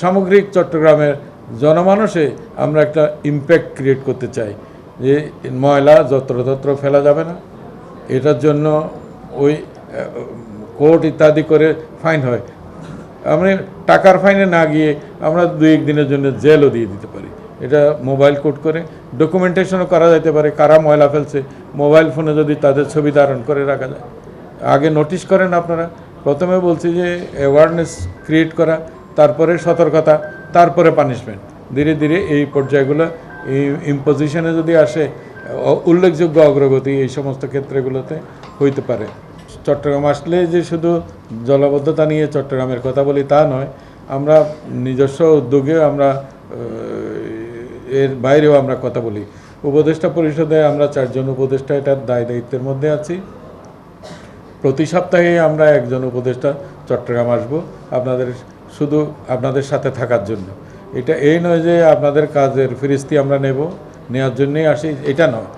সামগ্রিক চট্টগ্রামের জনমানসে আমরা একটা ইমপ্যাক্ট ক্রিয়েট করতে চাই যে ময়লা যত্রতত্র ফেলা যাবে না। এটার জন্য ওই কোর্ট ইত্যাদি করে ফাইন হয়। আমরা টাকার ফাইনে না গিয়ে আমরা 2-1 দিনের জন্য জেলও দিয়ে দিতে পারি। এটা মোবাইল কোড করে ডকুমেন্টেশনও করা যেতে পারে, কারা ময়লা ফেলছে মোবাইল ফোনে যদি তাদের ছবি ধারণ করে রাখা যায়। আগে নোটিশ করেন আপনারা। প্রথমে বলছি যে অ্যাওয়ারনেস ক্রিয়েট করা, তারপরে সতর্কতা, তারপরে পানিশমেন্ট। ধীরে ধীরে এই পর্যায়গুলো এই ইম্পোজিশনে যদি আসে উল্লেখযোগ্য অগ্রগতি এই সমস্ত ক্ষেত্রগুলোতে হইতে পারে। চট্টগ্রাম আসলে যে শুধু জলাবদ্ধতা নিয়ে চট্টগ্রামের কথা বলি তা নয়, আমরা নিজস্ব উদ্যোগে আমরা এর বাইরেও আমরা কথা বলি। উপদেষ্টা পরিষদে আমরা 4 জন উপদেষ্টা এটার দায়িত্বের মধ্যে আছি। প্রতি সপ্তাহে আমরা একজন উপদেষ্টা চট্টগ্রাম আসব শুধু আপনাদের সাথে থাকার জন্য। এটা এই নয় যে আপনাদের কাজের ফিরিস্তি আমরা নেওয়ার জন্যই আসি, এটা নয়।